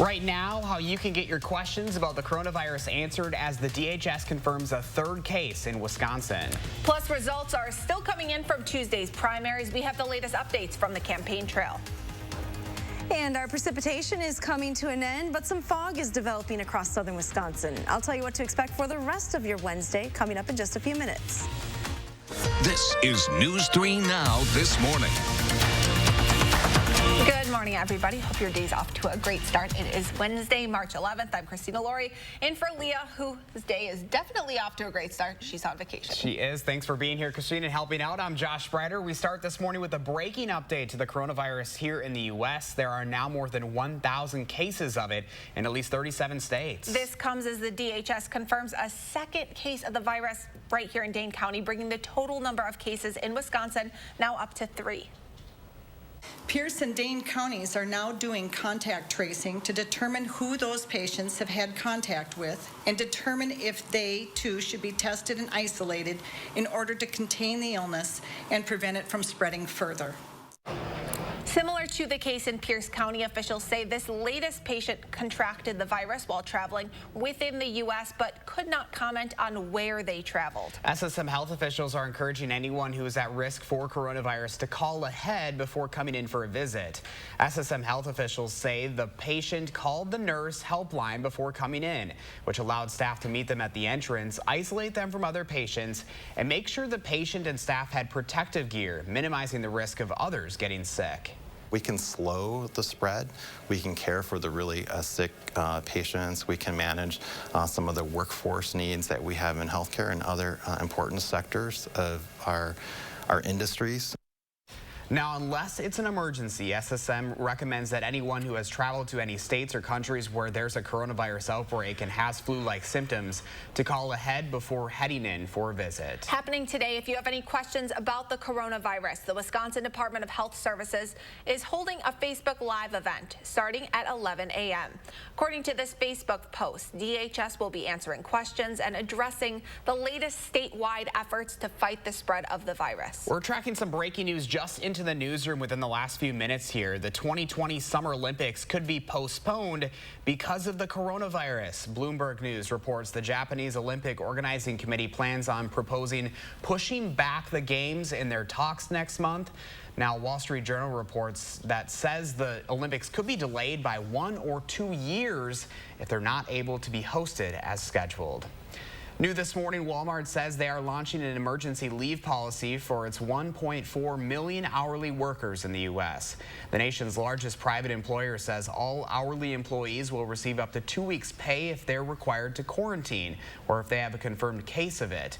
Right now, how you can get your questions about the coronavirus answered as the DHS confirms a third case in Wisconsin. Plus, results are still coming in from Tuesday's primaries. We have the latest updates from the campaign trail. And our precipitation is coming to an end, but some fog is developing across southern Wisconsin. I'll tell you what to expect for the rest of your Wednesday coming up in just a few minutes. This is News 3 Now this morning. Good morning, everybody. Hope your day's off to a great start. It is Wednesday, March 11th. I'm Christina Laurie, in for Leah, whose day is definitely off to a great start. She's on vacation. She is. Thanks for being here, Christina, and helping out. I'm Josh Spreiter. We start this morning with a breaking update to the coronavirus here in the U.S. There are now more than 1,000 cases of it in at least 37 states. This comes as the DHS confirms a second case of the virus right here in Dane County, bringing the total number of cases in Wisconsin now up to 3. Pierce and Dane counties are now doing contact tracing to determine who those patients have had contact with and determine if they, too, should be tested and isolated in order to contain the illness and prevent it from spreading further. Similar to the case in Pierce County, officials say this latest patient contracted the virus while traveling within the U.S., but could not comment on where they traveled. SSM health officials are encouraging anyone who is at risk for coronavirus to call ahead before coming in for a visit. SSM health officials say the patient called the nurse helpline before coming in, which allowed staff to meet them at the entrance, isolate them from other patients, and make sure the patient and staff had protective gear, minimizing the risk of others getting sick. We can slow the spread. We can care for the really sick patients. We can manage some of the workforce needs that we have in healthcare and other important sectors of our industries. Now, unless it's an emergency, SSM recommends that anyone who has traveled to any states or countries where there's a coronavirus outbreak and has flu-like symptoms to call ahead before heading in for a visit. Happening today, if you have any questions about the coronavirus, the Wisconsin Department of Health Services is holding a Facebook Live event starting at 11 a.m. According to this Facebook post, DHS will be answering questions and addressing the latest statewide efforts to fight the spread of the virus. We're tracking some breaking news just into the newsroom within the last few minutes here. The 2020 Summer Olympics could be postponed because of the coronavirus. Bloomberg News reports the Japanese Olympic Organizing Committee plans on proposing pushing back the games in their talks next month. Now, Wall Street Journal reports that says the Olympics could be delayed by 1 or 2 years if they're not able to be hosted as scheduled. New this morning, Walmart says they are launching an emergency leave policy for its 1.4 million hourly workers in the U.S. The nation's largest private employer says all hourly employees will receive up to 2 weeks' pay if they're required to quarantine or if they have a confirmed case of it.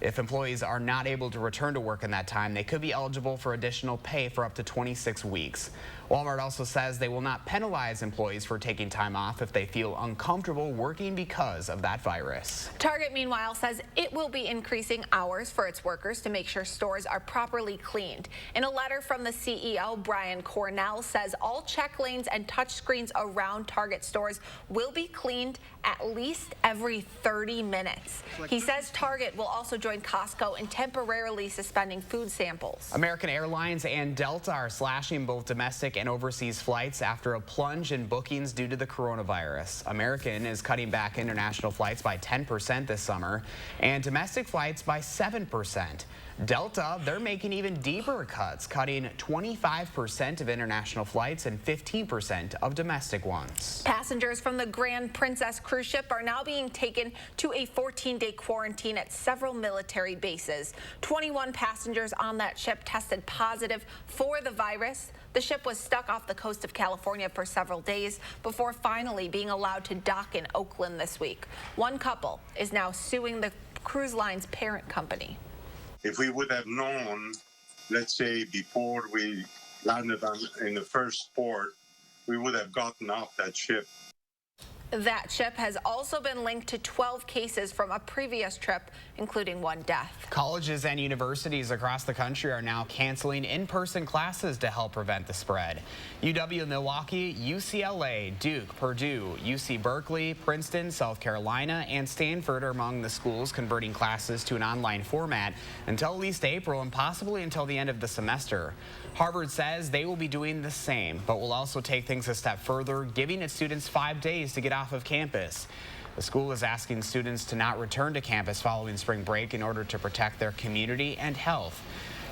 If employees are not able to return to work in that time, they could be eligible for additional pay for up to 26 weeks. Walmart also says they will not penalize employees for taking time off if they feel uncomfortable working because of that virus. Target, meanwhile, says it will be increasing hours for its workers to make sure stores are properly cleaned. In a letter from the CEO, Brian Cornell says all check lanes and touch screens around Target stores will be cleaned at least every 30 minutes. He says Target will also join Costco in temporarily suspending food samples. American Airlines and Delta are slashing both domestic and overseas flights after a plunge in bookings due to the coronavirus. American is cutting back international flights by 10% this summer and domestic flights by 7%. Delta, they're making even deeper cuts, cutting 25% of international flights and 15% of domestic ones. Passengers from the Grand Princess cruise ship are now being taken to a 14-day quarantine at several military bases. 21 passengers on that ship tested positive for the virus. The ship was stuck off the coast of California for several days before finally being allowed to dock in Oakland this week. One couple is now suing the cruise line's parent company. If we would have known, let's say, before we landed in the first port, we would have gotten off that ship. That ship has also been linked to 12 cases from a previous trip, including one death. Colleges and universities across the country are now canceling in-person classes to help prevent the spread. UW-Milwaukee, UCLA, Duke, Purdue, UC Berkeley, Princeton, South Carolina, and Stanford are among the schools converting classes to an online format until at least April and possibly until the end of the semester. Harvard says they will be doing the same, but will also take things a step further, giving its students 5 days to get off of campus. The school is asking students to not return to campus following spring break in order to protect their community and health.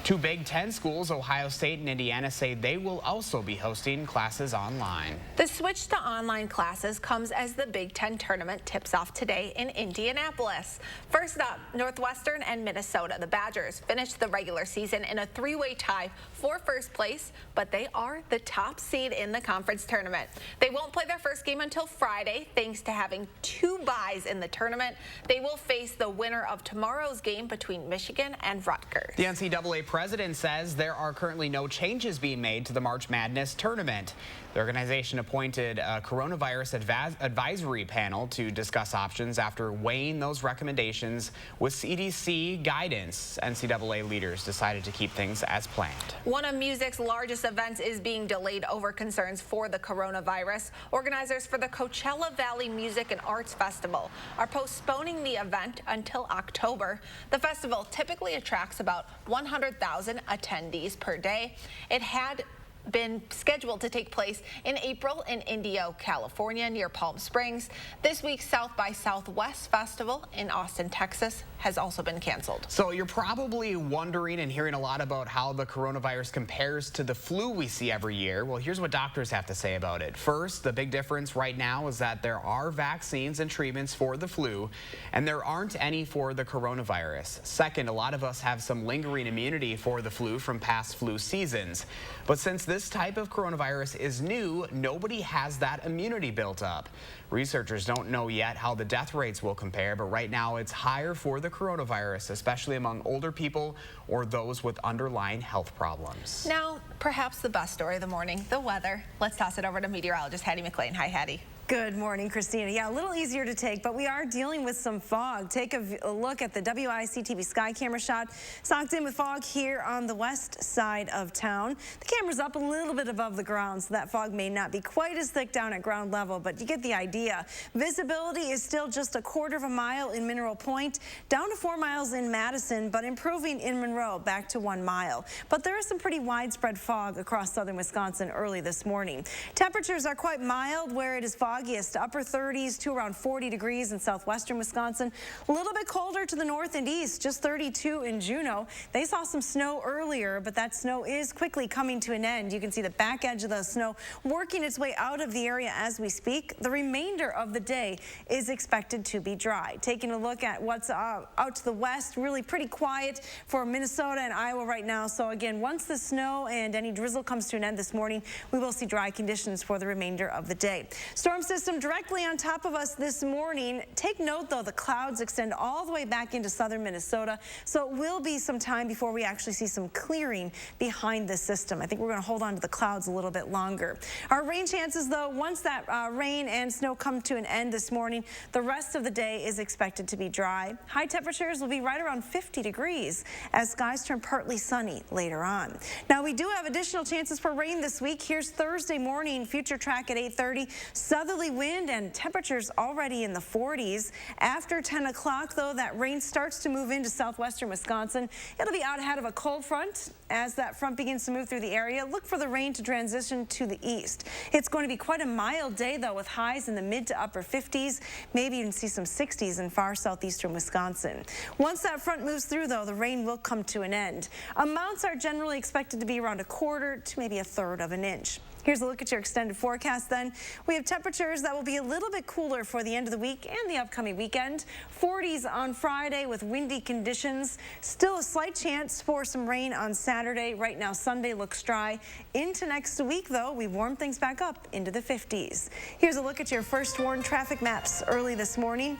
2 Big Ten schools, Ohio State and Indiana, say they will also be hosting classes online. The switch to online classes comes as the Big Ten tournament tips off today in Indianapolis. First up, Northwestern and Minnesota. The Badgers finished the regular season in a 3-way tie for first place, but they are the top seed in the conference tournament. They won't play their first game until Friday, thanks to having 2 byes in the tournament. They will face the winner of tomorrow's game between Michigan and Rutgers. The NCAA president says there are currently no changes being made to the March Madness tournament. The organization appointed a coronavirus advisory panel to discuss options after weighing those recommendations with CDC guidance. NCAA leaders decided to keep things as planned. One of music's largest events is being delayed over concerns for the coronavirus. Organizers for the Coachella Valley Music and Arts Festival are postponing the event until October. The festival typically attracts about 100,000 attendees per day. It had been scheduled to take place in April in Indio, California, near Palm Springs. This week's South by Southwest Festival in Austin, Texas, has also been canceled. So you're probably wondering and hearing a lot about how the coronavirus compares to the flu we see every year. Well, here's what doctors have to say about it. First, the big difference right now is that there are vaccines and treatments for the flu, and there aren't any for the coronavirus. Second, a lot of us have some lingering immunity for the flu from past flu seasons. But since this type of coronavirus is new, nobody has that immunity built up. Researchers don't know yet how the death rates will compare, but right now it's higher for the coronavirus, especially among older people or those with underlying health problems. Now, perhaps the best story of the morning, the weather. Let's toss it over to meteorologist Hattie McLean. Hi, Hattie. Good morning, Christina. Yeah, a little easier to take, but we are dealing with some fog. Take a look at the WIC-TV sky camera shot. Socked in with fog here on the west side of town. The camera's up a little bit above the ground, so that fog may not be quite as thick down at ground level, but you get the idea. Visibility is still just 1/4 of a mile in Mineral Point, down to 4 miles in Madison, but improving in Monroe, back to 1 mile. But there is some pretty widespread fog across southern Wisconsin early this morning. Temperatures are quite mild where it is foggiest, upper 30s to around 40 degrees in southwestern Wisconsin. A little bit colder to the north and east, just 32 in Juneau. They saw some snow earlier, but that snow is quickly coming to an end. You can see the back edge of the snow working its way out of the area as we speak. The remainder of the day is expected to be dry. Taking a look at what's out to the west, really pretty quiet for Minnesota and Iowa right now. So again, once the snow and any drizzle comes to an end this morning, we will see dry conditions for the remainder of the day. Storm system directly on top of us this morning. Take note, though, the clouds extend all the way back into southern Minnesota, so it will be some time before we actually see some clearing behind the system. I think we're going to hold on to the clouds a little bit longer. Our rain chances, though, once that rain and snow come to an end this morning, the rest of the day is expected to be dry. High temperatures will be right around 50 degrees as skies turn partly sunny later on. Now, we do have additional chances for rain this week. Here's Thursday morning, future track at 8:30. Southerly wind and temperatures already in the 40s. After 10 o'clock, though, that rain starts to move into southwestern Wisconsin. It'll be out ahead of a cold front. As that front begins to move through the area, look for the rain to transition to the east. It's going to be quite a mild day, though, with highs in the mid to upper 50s. Maybe even see some 60s in far southeastern Wisconsin. Once that front moves through, though, the rain will come to an end. Amounts are generally expected to be around 1/4 to maybe 1/3 of an inch. Here's a look at your extended forecast then. We have temperatures that will be a little bit cooler for the end of the week and the upcoming weekend. 40s on Friday with windy conditions. Still a slight chance for some rain on Saturday. Right now, Sunday looks dry. Into next week, though, we warm things back up into the 50s. Here's a look at your first warned traffic maps early this morning.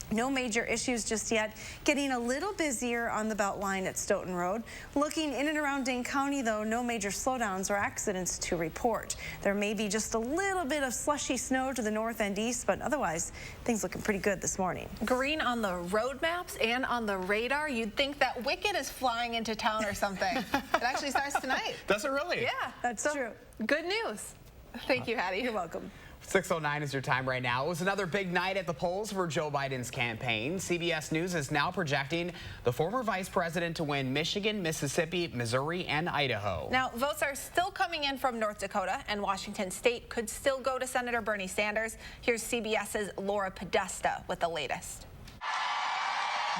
No major issues just yet. Getting a little busier on the Beltline at Stoughton Road. Looking in and around Dane County, though, no major slowdowns or accidents to report. There may be just a little bit of slushy snow to the north and east, but otherwise, things looking pretty good this morning. Green on the road maps and on the radar. You'd think that Wicked is flying into town or something. It actually starts tonight. Does it really? Yeah. That's true. Good news. Thank you, Hattie. You're welcome. 6:09 is your time right now. It was another big night at the polls for Joe Biden's campaign. CBS News is now projecting the former vice president to win Michigan, Mississippi, Missouri, and Idaho. Now, votes are still coming in from North Dakota, and Washington State could still go to Senator Bernie Sanders. Here's CBS's Laura Podesta with the latest.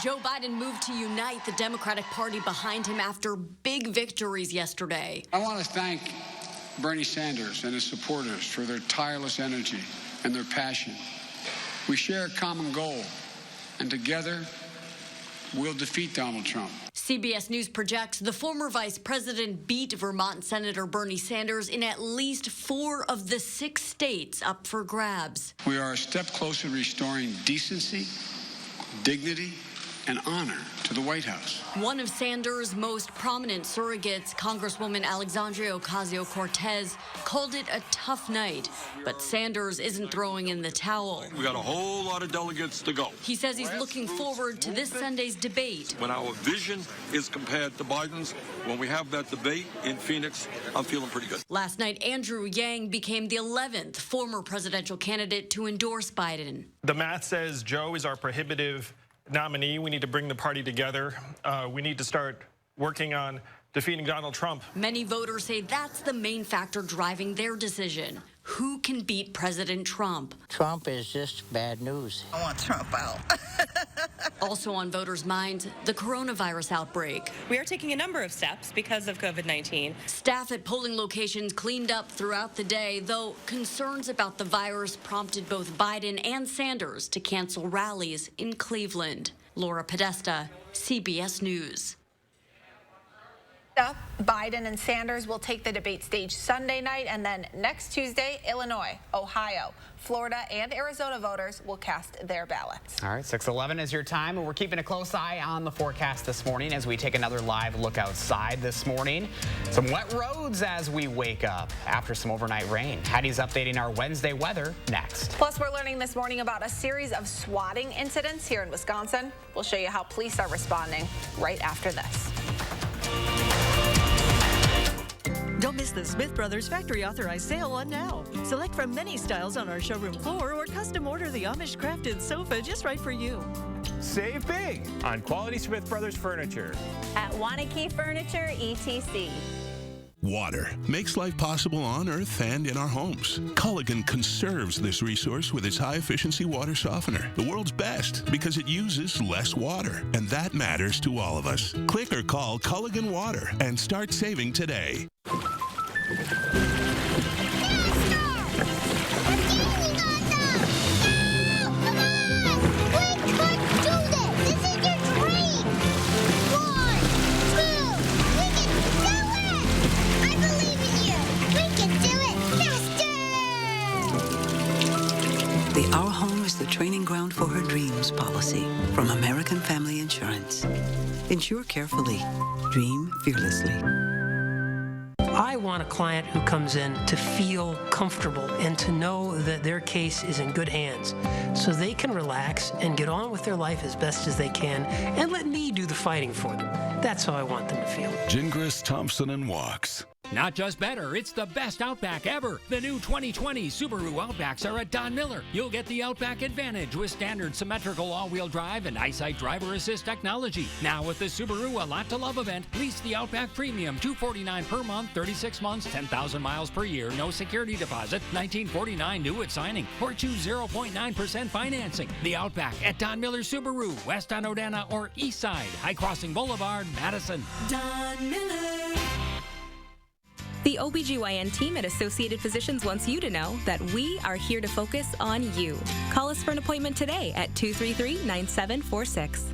Joe Biden moved to unite the Democratic Party behind him after big victories yesterday. I want to thank Bernie Sanders and his supporters for their tireless energy and their passion. We share a common goal, and together we'll defeat Donald Trump. CBS News projects the former vice president beat Vermont Senator Bernie Sanders in at least 4 of the 6 states up for grabs. We are a step closer to restoring decency, dignity, and honor to the White House. One of Sanders' most prominent surrogates, Congresswoman Alexandria Ocasio-Cortez, called it a tough night. But Sanders isn't throwing in the towel. We got a whole lot of delegates to go. He says he's looking forward to this Sunday's debate. When our vision is compared to Biden's, when we have that debate in Phoenix, I'm feeling pretty good. Last night, Andrew Yang became the 11th former presidential candidate to endorse Biden. The math says Joe is our prohibitive nominee. We need to bring the party together. We need to start working on defeating Donald Trump. Many voters say that's the main factor driving their decision. Who can beat President Trump? Trump is just bad news. I want Trump out. Also on voters' minds, the coronavirus outbreak. We are taking a number of steps because of COVID-19. Staff at polling locations cleaned up throughout the day, though concerns about the virus prompted both Biden and Sanders to cancel rallies in Cleveland. Laura Podesta, CBS News. Biden and Sanders will take the debate stage Sunday night, and then next Tuesday, Illinois, Ohio, Florida, and Arizona voters will cast their ballots. All right, 6:11 is your time, and we're keeping a close eye on the forecast this morning as we take another live look outside this morning. Some wet roads as we wake up after some overnight rain. Hattie's updating our Wednesday weather next. Plus, we're learning this morning about a series of swatting incidents here in Wisconsin. We'll show you how police are responding right after this. Don't miss the Smith Brothers Factory Authorized Sale on now. Select from many styles on our showroom floor or custom order the Amish crafted sofa just right for you. Save big on quality Smith Brothers furniture. At Wanakee Furniture, ETC. Water makes life possible on Earth and in our homes. Culligan conserves this resource with its high-efficiency water softener, the world's best because it uses less water, and that matters to all of us. Click or call Culligan Water and start saving today. Our home is the training ground for her dreams policy from American Family Insurance. Insure carefully. Dream fearlessly. I want a client who comes in to feel comfortable and to know that their case is in good hands so they can relax and get on with their life as best as they can and let me do the fighting for them. That's how I want them to feel. Gingras, Thompson & Walks. Not just better, it's the best Outback ever. The new 2020 Subaru Outbacks are at Don Miller. You'll get the Outback Advantage with standard symmetrical all-wheel drive and EyeSight driver assist technology. Now with the Subaru A Lot to Love event, lease the Outback Premium, $249 per month, 36 months, 10,000 miles per year, no security deposit, $1949 due at signing, or choose 0.9% financing. The Outback at Don Miller Subaru, west on Odana or east side, High Crossing Boulevard, Madison. Don Miller. The OBGYN team at Associated Physicians wants you to know that we are here to focus on you. Call us for an appointment today at 233-9746.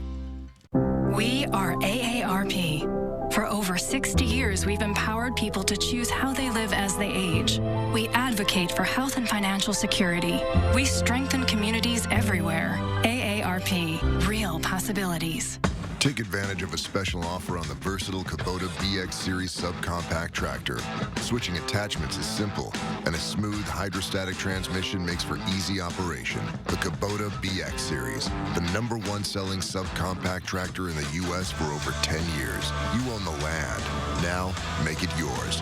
We are AARP. For over 60 years, we've empowered people to choose how they live as they age. We advocate for health and financial security. We strengthen communities everywhere. AARP, real possibilities. Take advantage of a special offer on the versatile Kubota BX Series subcompact tractor. Switching attachments is simple, and a smooth hydrostatic transmission makes for easy operation. The Kubota BX Series, the #1 selling subcompact tractor in the U.S. for over 10 years. You own the land. Now, make it yours.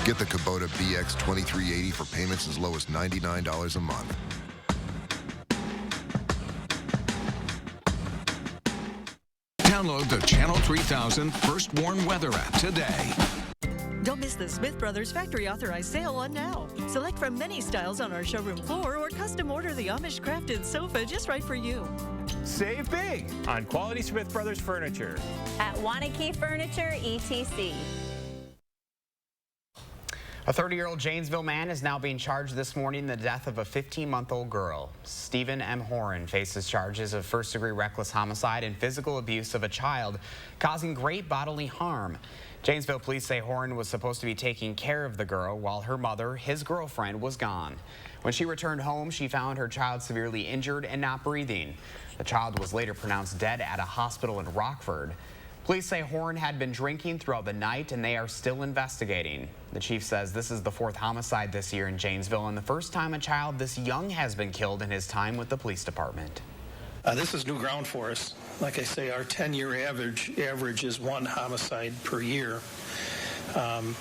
Get the Kubota BX 2380 for payments as low as $99 a month. Download the Channel 3000 First Warn Weather app today. Don't miss the Smith Brothers factory authorized sale on now. Select from many styles on our showroom floor or custom order the Amish crafted sofa just right for you. Save big on quality Smith Brothers furniture. At Wanakee Furniture, ETC. A 30-year-old Janesville man is now being charged this morning in the death of a 15-month-old girl. Stephen M. Horan faces charges of first-degree reckless homicide and physical abuse of a child, causing great bodily harm. Janesville police say Horan was supposed to be taking care of the girl while her mother, his girlfriend, was gone. When she returned home, she found her child severely injured and not breathing. The child was later pronounced dead at a hospital in Rockford. Police say Horan had been drinking throughout the night and they are still investigating. The chief says this is the 4th homicide this year in Janesville and the first time a child this young has been killed in his time with the police department. This is new ground for us. Like I say, our 10-year average is 1 homicide per year.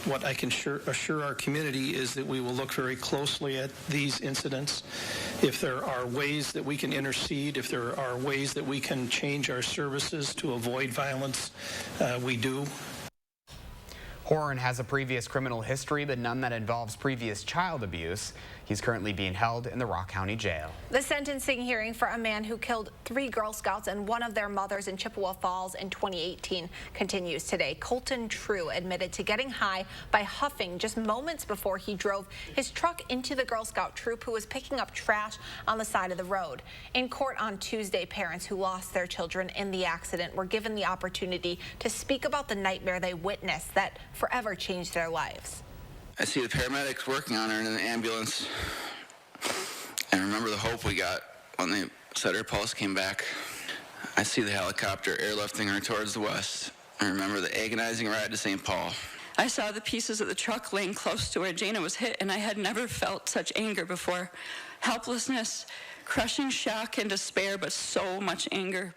What I can assure our community is that we will look very closely at these incidents. If there are ways that we can intercede, if there are ways that we can change our services to avoid violence, we do. Horan has a previous criminal history, but none that involves previous child abuse. He's currently being held in the Rock County Jail. The sentencing hearing for a man who killed 3 Girl Scouts and one of their mothers in Chippewa Falls in 2018 continues today. Colton True admitted to getting high by huffing just moments before he drove his truck into the Girl Scout troop who was picking up trash on the side of the road. In court on Tuesday, parents who lost their children in the accident were given the opportunity to speak about the nightmare they witnessed that forever changed their lives. I see the paramedics working on her in the ambulance. And remember the hope we got when they said her pulse came back. I see the helicopter airlifting her towards the west. I remember the agonizing ride to St. Paul. I saw the pieces of the truck laying close to where Jana was hit, and I had never felt such anger before. Helplessness, crushing shock and despair, but so much anger.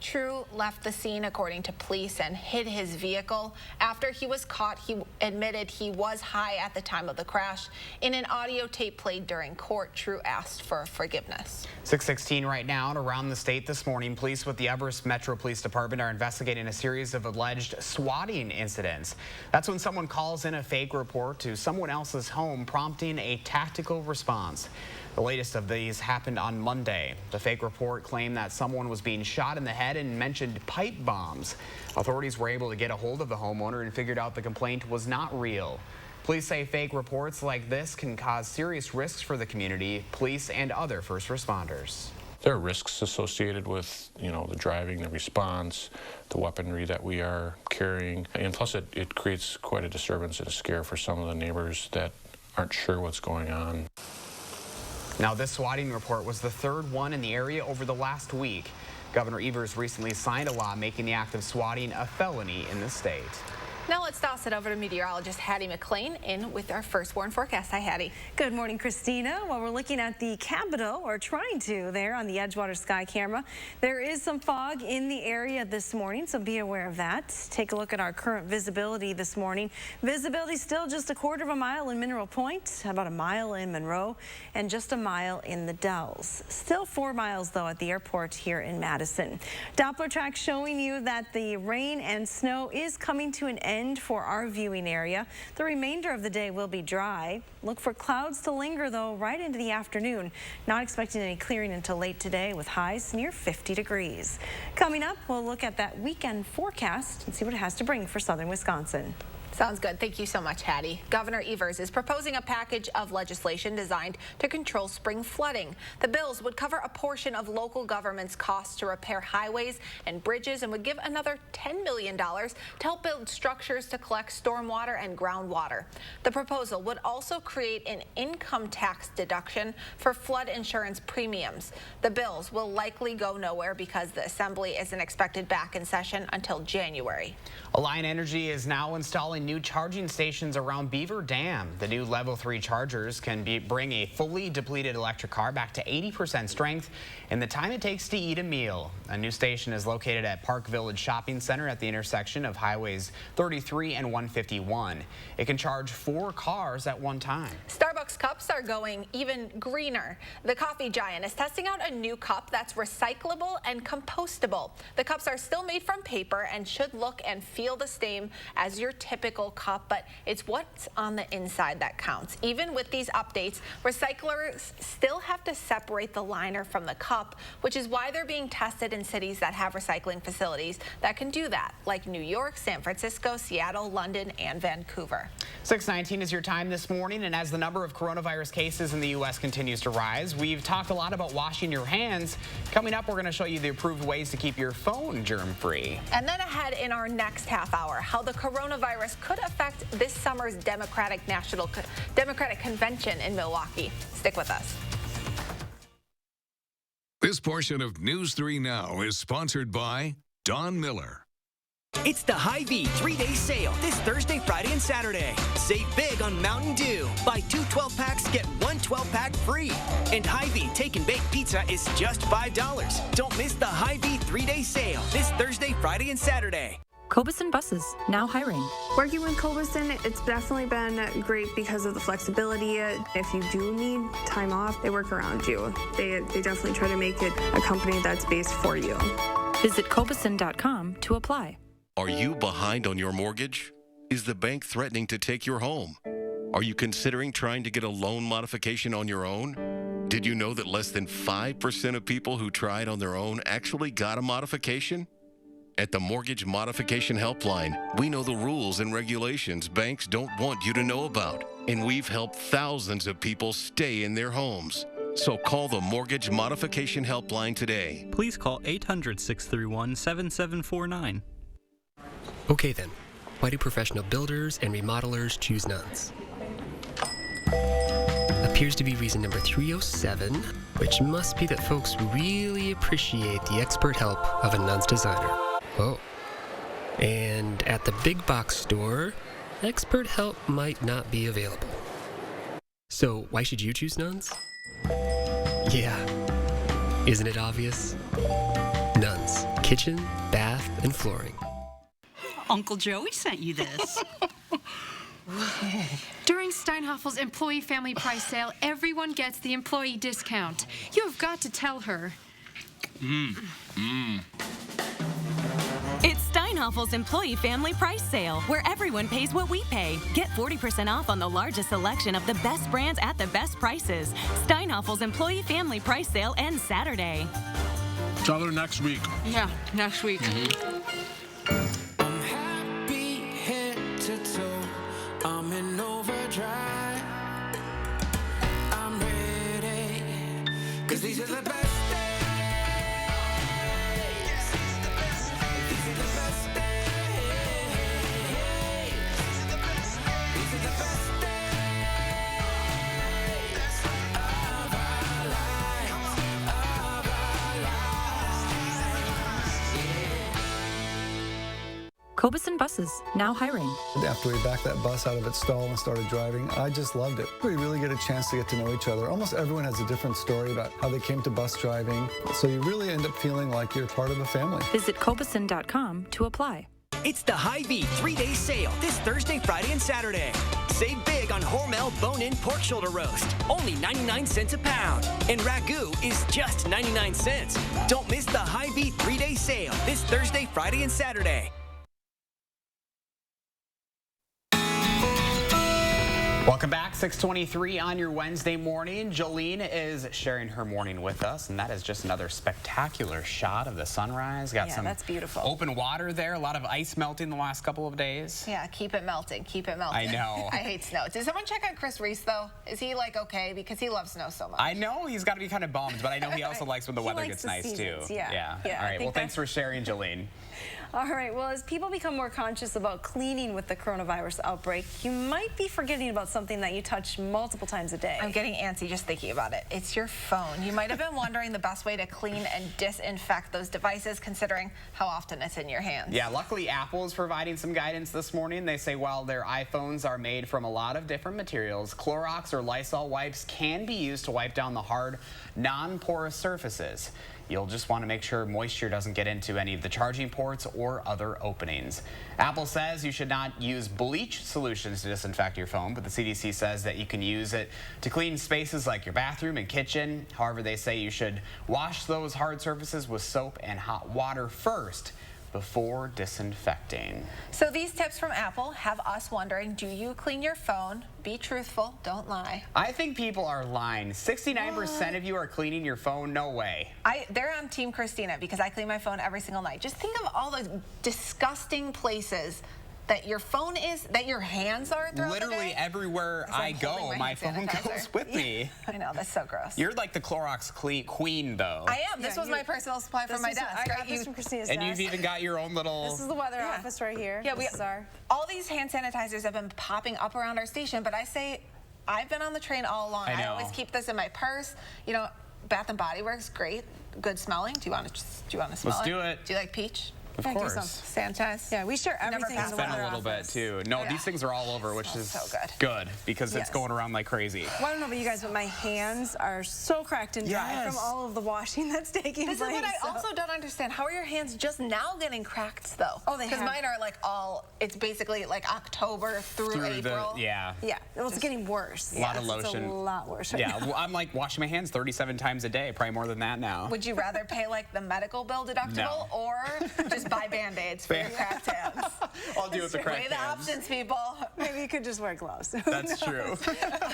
True left the scene, according to police, and hid his vehicle. After he was caught, he admitted he was high at the time of the crash. In an audio tape played during court, True asked for forgiveness. 6:16 right now, and around the state this morning, police with the Everest Metro Police Department are investigating a series of alleged swatting incidents. That's when someone calls in a fake report to someone else's home, prompting a tactical response. The latest of these happened on Monday. The fake report claimed that someone was being shot in the head and mentioned pipe bombs. Authorities were able to get a hold of the homeowner and figured out the complaint was not real. Police say fake reports like this can cause serious risks for the community, police, and other first responders. There are risks associated with, the driving, the response, the weaponry that we are carrying, and plus it creates quite a disturbance and a scare for some of the neighbors that aren't sure what's going on. Now, this swatting report was the 3rd one in the area over the last week. Governor Evers recently signed a law making the act of swatting a felony in the state. Now let's toss it over to meteorologist Hattie McLean in with our first warn forecast. Hi, Hattie. Good morning, Christina. While we're looking at the Capitol, or trying to there on the Edgewater sky camera, there is some fog in the area this morning, so be aware of that. Take a look at our current visibility this morning. Visibility still just 1/4 of a mile in Mineral Point, about a mile in Monroe, and just a mile in the Dells. Still 4 miles, though, at the airport here in Madison. Doppler track showing you that the rain and snow is coming to an end for our viewing area. The remainder of the day will be dry. Look for clouds to linger, though, right into the afternoon. Not expecting any clearing until late today with highs near 50 degrees. Coming up, we'll look at that weekend forecast and see what it has to bring for southern Wisconsin. Sounds good. Thank you so much, Hattie. Governor Evers is proposing a package of legislation designed to control spring flooding. The bills would cover a portion of local government's costs to repair highways and bridges and would give another $10 million to help build structures to collect stormwater and groundwater. The proposal would also create an income tax deduction for flood insurance premiums. The bills will likely go nowhere because the Assembly isn't expected back in session until January. Alliant Energy is now installing installing new charging stations around Beaver Dam. The new Level 3 chargers can bring a fully depleted electric car back to 80% strength in the time it takes to eat a meal. A new station is located at Park Village Shopping Center at the intersection of Highways 33 and 151. It can charge 4 cars at one time. Starbucks cups are going even greener. The coffee giant is testing out a new cup that's recyclable and compostable. The cups are still made from paper and should look and feel the same as your typical cup, but it's what's on the inside that counts. Even with these updates, recyclers still have to separate the liner from the cup, which is why they're being tested in cities that have recycling facilities that can do that, like New York, San Francisco, Seattle, London, and Vancouver. 6:19 is your time this morning, and as the number of coronavirus cases in the U.S. continues to rise, we've talked a lot about washing your hands. Coming up, we're going to show you the approved ways to keep your phone germ-free. And then ahead in our next half hour, how the coronavirus could affect this summer's Democratic Convention in Milwaukee. Stick with us. This portion of News 3 Now is sponsored by Don Miller. It's the HyVee 3-day sale this Thursday, Friday, and Saturday. Save big on Mountain Dew. Buy 2 12-packs, get 1 12-pack free. And HyVee Take and Bake Pizza is just $5. Don't miss the HyVee 3-day sale this Thursday, Friday, and Saturday. Cobuson Buses, now hiring. Working with Cobuson, it's definitely been great because of the flexibility. If you do need time off, they work around you. They definitely try to make it a company that's based for you. Visit Cobuson.com to apply. Are you behind on your mortgage? Is the bank threatening to take your home? Are you considering trying to get a loan modification on your own? Did you know that less than 5% of people who tried on their own actually got a modification? At the Mortgage Modification Helpline, we know the rules and regulations banks don't want you to know about, and we've helped thousands of people stay in their homes. So call the Mortgage Modification Helpline today. Please call 800-631-7749. Okay then, why do professional builders and remodelers choose Nuns? Appears to be reason number 307, which must be that folks really appreciate the expert help of a Nuns designer. Oh. And at the big box store, expert help might not be available. So why should you choose Nuns? Yeah. Isn't it obvious? Nuns. Kitchen, bath, and flooring. Uncle Joey sent you this. During Steinhaffel's employee family price sale, everyone gets the employee discount. You have got to tell her. It's Steinhaffel's employee family price sale, where everyone pays what we pay. Get 40% off on the largest selection of the best brands at the best prices. Steinhaffel's employee family price sale ends Saturday. Tell her next week. Yeah, next week. I'm in overdrive. I'm ready, 'cause these are the best days. These are the best days. These are the best days. These are the best days. These are the best days of our lives. Of our lives. Cobuson Buses, now hiring. After we backed that bus out of its stall and started driving, I just loved it. We really get a chance to get to know each other. Almost everyone has a different story about how they came to bus driving, so you really end up feeling like you're part of a family. Visit Cobuson.com to apply. It's the HyVee 3-day sale this Thursday, Friday, and Saturday. Save big on Hormel bone-in pork shoulder roast, only 99 cents a pound. And Ragu is just 99 cents. Don't miss the HyVee 3-day sale this Thursday, Friday, and Saturday. Welcome back, 6:23 on your Wednesday morning. Jolene is sharing her morning with us, and that is just another spectacular shot of the sunrise. Got some that's beautiful. Open water there, a lot of ice melting the last couple of days. Yeah, keep it melting, keep it melting. I know. I hate snow. Did someone check on Chris Reese, though? Is he, like, okay? Because he loves snow so much. I know, he's got to be kind of bummed, but I know he also likes when the weather gets nice, seasons. too. Yeah. All right, well, thanks for sharing, Jolene. All right, well, as people become more conscious about cleaning with the coronavirus outbreak, you might be forgetting about something that you touch multiple times a day. I'm getting antsy just thinking about it. It's your phone. You might have been wondering the best way to clean and disinfect those devices, considering how often it's in your hands. Yeah, luckily Apple is providing some guidance this morning. They say while their iPhones are made from a lot of different materials, Clorox or Lysol wipes can be used to wipe down the hard, non-porous surfaces. You'll just want to make sure moisture doesn't get into any of the charging ports or other openings. Apple says you should not use bleach solutions to disinfect your phone, but the CDC says that you can use it to clean spaces like your bathroom and kitchen. However, they say you should wash those hard surfaces with soap and hot water first before disinfecting. So these tips from Apple have us wondering, do you clean your phone? Be truthful, don't lie. I think people are lying. 69% of you are cleaning your phone. No way. They're on Team Christina because I clean my phone every single night. Just think of all the disgusting places that your phone is, that your hands are throughout Literally the day. everywhere I go, my phone goes with me. I know, that's so gross. You're like the Clorox queen, though. I am. This was my personal supply from my desk. I got this from Christina's And desk. you've even got your own little... This is the weather office right here. Yeah, this is our... all these hand sanitizers have been popping up around our station, but I say, I've been on the train all along. I always keep this in my purse. You know, Bath and Body Works, great, good smelling. Do you want to smell it? Let's do it. Do you like peach? Of course. Sanitize. Yeah, we share everything in the weather a little office. bit too. No, these things are all over, which is so good because it's going around like crazy. Well, I don't know about you guys, but my hands are so cracked and dry from all of the washing that's taking place. This is what I also don't understand. How are your hands just now getting cracked, though? Oh, they have. Because mine are like it's basically like October through April. Yeah. Well, it's getting worse. A lot of It's lotion. a lot worse right now. Well, I'm like washing my hands 37 times a day, probably more than that now. Would you rather pay like the medical bill deductible or just buy Band-Aids for your cracked hands? I'll do it with the cracked hands. Weigh the options, people. Maybe you could just wear gloves. That's true.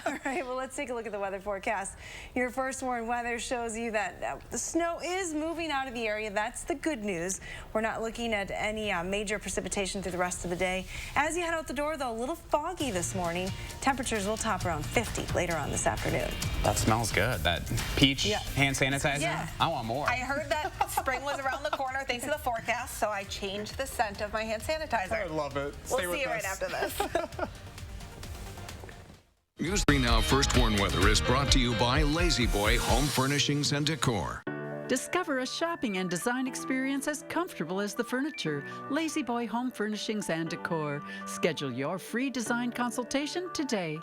All right, well, let's take a look at the weather forecast. Your first warn weather shows you that the snow is moving out of the area. That's the good news. We're not looking at any major precipitation through the rest of the day. As you head out the door, though, a little foggy this morning. Temperatures will top around 50 later on this afternoon. That smells good. That peach hand sanitizer. Yeah. I want more. I heard that spring was around the corner thanks to the forecast, so I changed the scent of my hand sanitizer. I love it. We'll see you right after this. News 3 Now First Warn Weather is brought to you by Lazy Boy Home Furnishings and Decor. Discover a shopping and design experience as comfortable as the furniture. Lazy Boy Home Furnishings and Decor. Schedule your free design consultation today.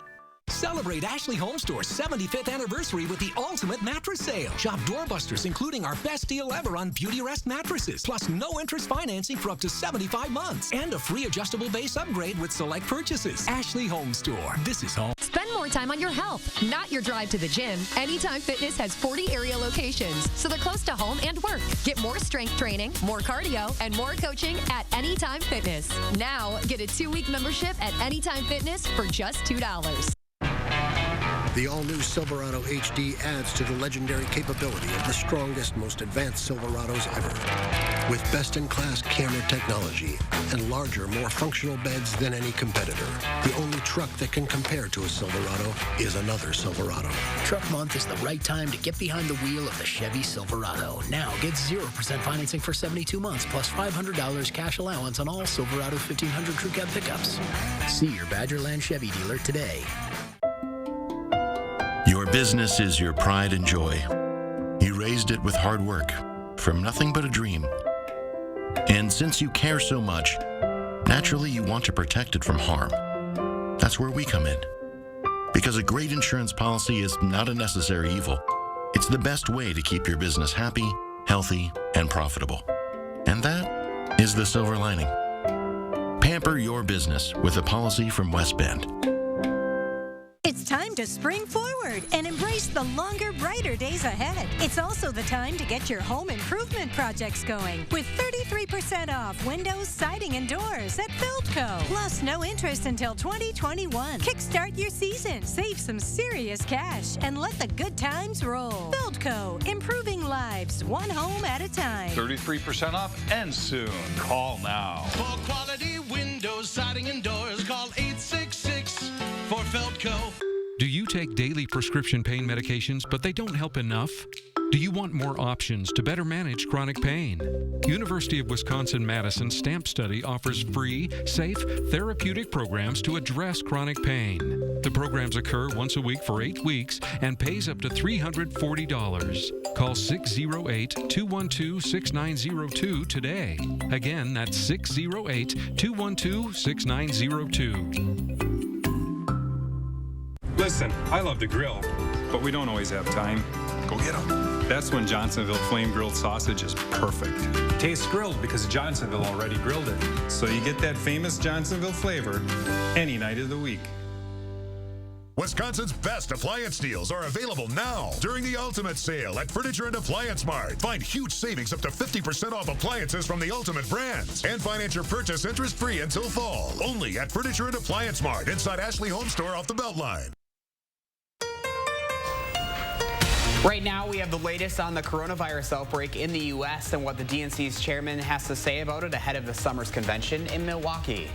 Celebrate Ashley Home Store's 75th anniversary with the ultimate mattress sale. Shop doorbusters, including our best deal ever on Beauty Rest mattresses, plus no interest financing for up to 75 months, and a free adjustable base upgrade with select purchases. Ashley Home Store. This is home. Spend more time on your health, not your drive to the gym. Anytime Fitness has 40 area locations, so they're close to home and work. Get more strength training, more cardio, and more coaching at Anytime Fitness. Now, get a 2-week membership at Anytime Fitness for just $2. The all-new Silverado HD adds to the legendary capability of the strongest, most advanced Silverados ever. With best-in-class camera technology and larger, more functional beds than any competitor, the only truck that can compare to a Silverado is another Silverado. Truck Month is the right time to get behind the wheel of the Chevy Silverado. Now get 0% financing for 72 months plus $500 cash allowance on all Silverado 1500 Crew Cab pickups. See your Badgerland Chevy dealer today. Your business is your pride and joy. You raised it with hard work, from nothing but a dream. And since you care so much, naturally you want to protect it from harm. That's where we come in. Because a great insurance policy is not a necessary evil. It's the best way to keep your business happy, healthy, and profitable. And that is the silver lining. Pamper your business with a policy from West Bend. It's time to spring forward and embrace the longer, brighter days ahead. It's also the time to get your home improvement projects going with 33% off windows, siding, and doors at Feldco. Plus, no interest until 2021. Kickstart your season, save some serious cash, and let the good times roll. Feldco, improving lives, one home at a time. 33% off ends soon. Call now. For quality windows, siding, and doors, call 866 for Feldco. Do you take daily prescription pain medications, but they don't help enough? Do you want more options to better manage chronic pain? University of Wisconsin-Madison STAMP Study offers free, safe, therapeutic programs to address chronic pain. The programs occur once a week for 8 weeks and pays up to $340. Call 608-212-6902 today. Again, that's 608-212-6902. Listen, I love to grill, but we don't always have time. Go get them. That's when Johnsonville Flame Grilled Sausage is perfect. Tastes grilled because Johnsonville already grilled it. So you get that famous Johnsonville flavor any night of the week. Wisconsin's best appliance deals are available now during the Ultimate Sale at Furniture and Appliance Mart. Find huge savings up to 50% off appliances from the Ultimate brands and finance your purchase interest-free until fall. Only at Furniture and Appliance Mart inside Ashley Home Store off the Beltline. Right now, we have the latest on the coronavirus outbreak in the U.S. and what the DNC's chairman has to say about it ahead of the summer's convention in Milwaukee.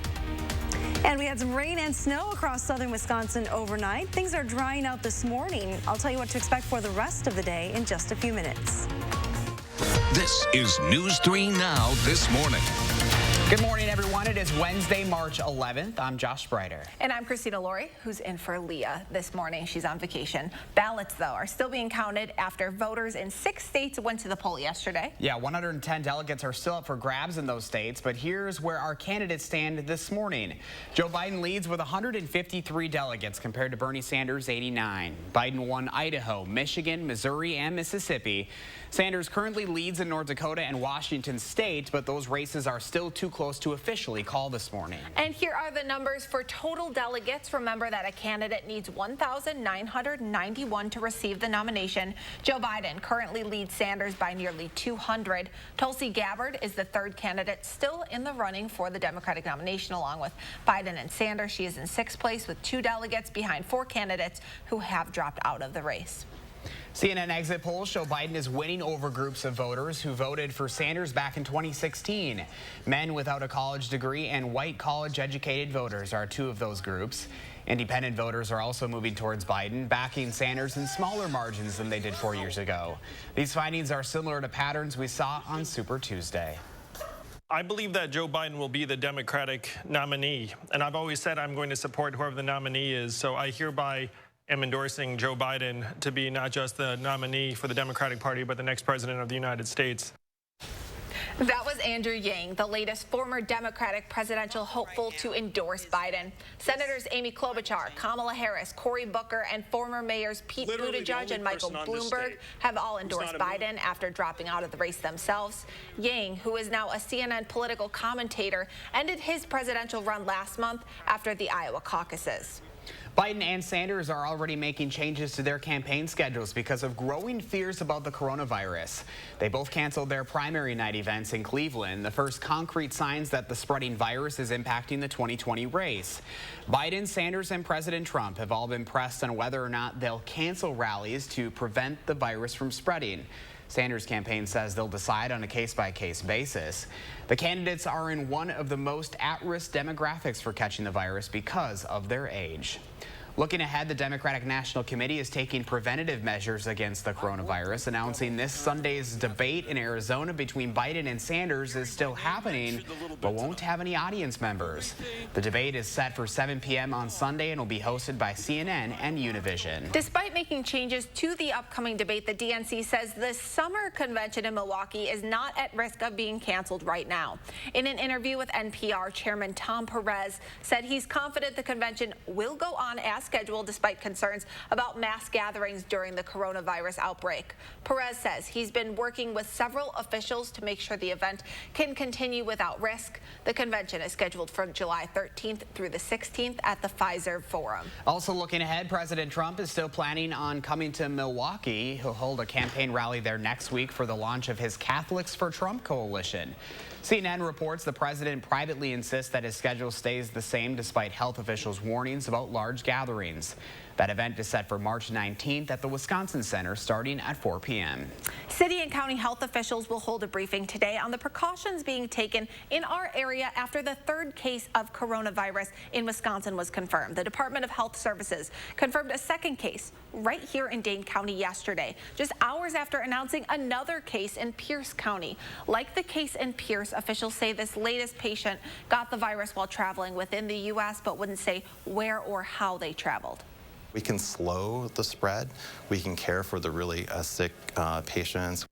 And we had some rain and snow across southern Wisconsin overnight. Things are drying out this morning. I'll tell you what to expect for the rest of the day in just a few minutes. This is News 3 Now this morning. Good morning, everyone. It is Wednesday, March 11th. I'm Josh Sprider. And I'm Christina Laurie, who's in for Leah this morning. She's on vacation. Ballots, though, are still being counted after voters in 6 states went to the poll yesterday. Yeah, 110 delegates are still up for grabs in those states, but here's where our candidates stand this morning. Joe Biden leads with 153 delegates compared to Bernie Sanders' 89. Biden won Idaho, Michigan, Missouri, and Mississippi. Sanders currently leads in North Dakota and Washington state, but those races are still too close to officially call this morning. And here are the numbers for total delegates. Remember that a candidate needs 1,991 to receive the nomination. Joe Biden currently leads Sanders by nearly 200. Tulsi Gabbard is the third candidate still in the running for the Democratic nomination, along with Biden and Sanders. She is in 6th place with 2 delegates behind 4 candidates who have dropped out of the race. CNN exit polls show Biden is winning over groups of voters who voted for Sanders back in 2016. Men without a college degree and white college-educated voters are 2 of those groups. Independent voters are also moving towards Biden, backing Sanders in smaller margins than they did 4 years ago. These findings are similar to patterns we saw on Super Tuesday. I believe that Joe Biden will be the Democratic nominee, and I've always said I'm going to support whoever the nominee is, so I hereby am endorsing Joe Biden to be not just the nominee for the Democratic Party, but the next president of the United States. That was Andrew Yang, the latest former Democratic presidential hopeful to endorse Biden. Senators Amy Klobuchar, Kamala Harris, Cory Booker, and former mayors Pete Buttigieg and Michael Bloomberg have all endorsed Biden after dropping out of the race themselves. Yang, who is now a CNN political commentator, ended his presidential run last month after the Iowa caucuses. Biden and Sanders are already making changes to their campaign schedules because of growing fears about the coronavirus. They both canceled their primary night events in Cleveland, the first concrete signs that the spreading virus is impacting the 2020 race. Biden, Sanders, and President Trump have all been pressed on whether or not they'll cancel rallies to prevent the virus from spreading. Sanders' campaign says they'll decide on a case-by-case basis. The candidates are in one of the most at-risk demographics for catching the virus because of their age. Looking ahead, the Democratic National Committee is taking preventative measures against the coronavirus, announcing this Sunday's debate in Arizona between Biden and Sanders is still happening, but won't have any audience members. The debate is set for 7 p.m. on Sunday and will be hosted by CNN and Univision. Despite making changes to the upcoming debate, the DNC says the summer convention in Milwaukee is not at risk of being canceled right now. In an interview with NPR, Chairman Tom Perez said he's confident the convention will go on as scheduled despite concerns about mass gatherings during the coronavirus outbreak. Perez says he's been working with several officials to make sure the event can continue without risk. The convention is scheduled from July 13th through the 16th at the Pfizer Forum. Also looking ahead, President Trump is still planning on coming to Milwaukee. He'll hold a campaign rally there next week for the launch of his Catholics for Trump coalition. CNN reports the president privately insists that his schedule stays the same despite health officials' warnings about large gatherings. That event is set for March 19th at the Wisconsin Center starting at 4 p.m. City and county health officials will hold a briefing today on the precautions being taken in our area after the third case of coronavirus in Wisconsin was confirmed. The Department of Health Services confirmed a second case right here in Dane County yesterday, just hours after announcing another case in Pierce County. Like the case in Pierce, officials say this latest patient got the virus while traveling within the U.S., but wouldn't say where or how they traveled. We can slow the spread. We can care for the really sick patients.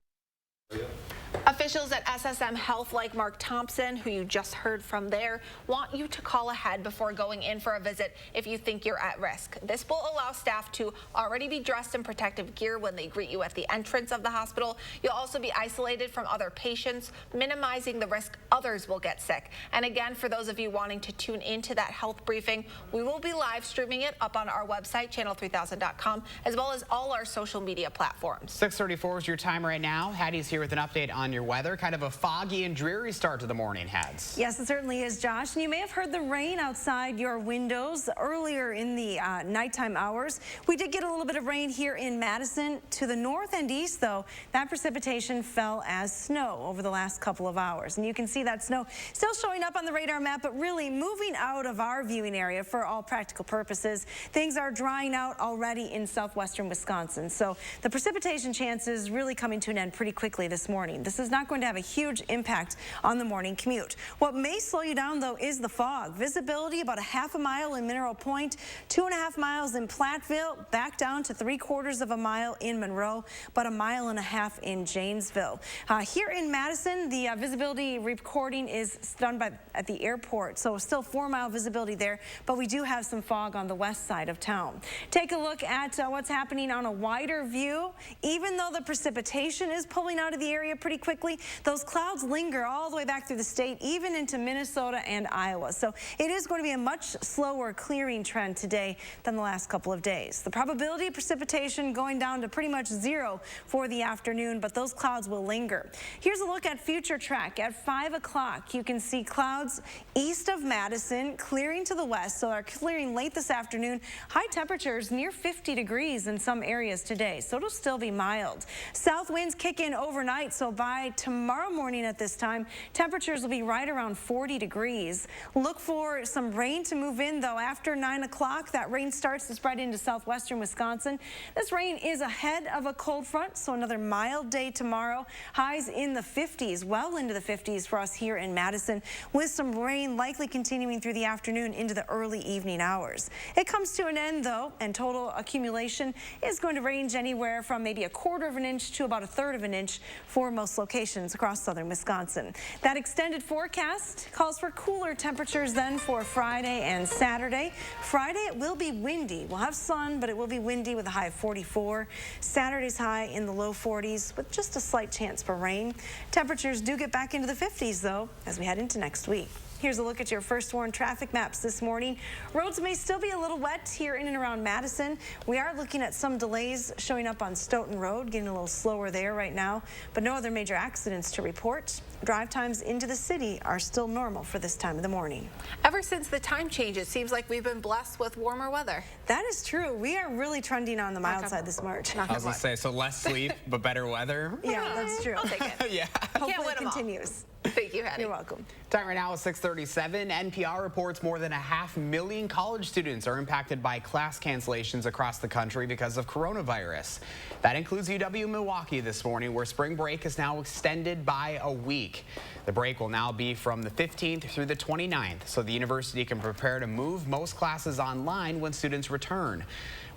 Officials at SSM Health, like Mark Thompson, who you just heard from there, want you to call ahead before going in for a visit if you think you're at risk. This will allow staff to already be dressed in protective gear when they greet you at the entrance of the hospital. You'll also be isolated from other patients, minimizing the risk others will get sick. And again, for those of you wanting to tune into that health briefing, we will be live streaming it up on our website, channel3000.com, as well as all our social media platforms. 6:34 is your time right now. Hattie's here with an update on your weather. Kind of a foggy and dreary start to the morning, Hads. Yes, it certainly is, Josh. And you may have heard the rain outside your windows earlier in the nighttime hours. We did get a little bit of rain here in Madison. To the north and east, though, that precipitation fell as snow over the last couple of hours. And you can see that snow still showing up on the radar map, but really moving out of our viewing area for all practical purposes. Things are drying out already in southwestern Wisconsin. So the precipitation chances really coming to an end pretty quickly this morning. This is not going to have a huge impact on the morning commute. What may slow you down, though, is the fog. Visibility about a half a mile in Mineral Point, 2.5 miles in Platteville, back down to 3/4 of a mile in Monroe, but 1.5 miles in Janesville. Here in Madison, the visibility recording is done at the airport, so still 4-mile visibility there, but we do have some fog on the west side of town. Take a look at what's happening on a wider view. Even though the precipitation is pulling out of the area pretty quickly, those clouds linger all the way back through the state, even into Minnesota and Iowa. So it is going to be a much slower clearing trend today than the last couple of days. The probability of precipitation going down to pretty much 0 for the afternoon, but those clouds will linger. Here's a look at future track. At 5 o'clock, you can see clouds east of Madison clearing to the west, so are clearing late this afternoon. High temperatures near 50 degrees in some areas today, so it'll still be mild. South winds kick in overnight, so by tomorrow morning at this time, temperatures will be right around 40 degrees. Look for some rain to move in, though, after 9 o'clock. That rain starts to spread into southwestern Wisconsin. This rain is ahead of a cold front, so another mild day tomorrow. Highs in the 50s, well into the 50s for us here in Madison, with some rain likely continuing through the afternoon into the early evening hours. It comes to an end, though, and total accumulation is going to range anywhere from maybe 1/4 of an inch to about 1/3 of an inch for most locations across southern Wisconsin. That extended forecast calls for cooler temperatures then for Friday and Saturday. Friday, it will be windy. We'll have sun, but it will be windy with a high of 44. Saturday's high in the low 40s with just a slight chance for rain. Temperatures do get back into the 50s, though, as we head into next week. Here's a look at your first warn traffic maps this morning. Roads may still be a little wet here in and around Madison. We are looking at some delays showing up on Stoughton Road, getting a little slower there right now, but no other major accidents to report. Drive times into the city are still normal for this time of the morning. Ever since the time change, it seems like we've been blessed with warmer weather. That is true. We are really trending on the mild side this March. I was going to say, so less sleep, but better weather. Yeah, that's true. I'll take it. Yeah. Hopefully it continues. Thank you, Hattie. You're welcome. Time right now is 6:37. NPR reports more than 500,000 college students are impacted by class cancellations across the country because of coronavirus. That includes UW-Milwaukee this morning, where spring break is now extended by a week. The break will now be from the 15th through the 29th, so the university can prepare to move most classes online when students return.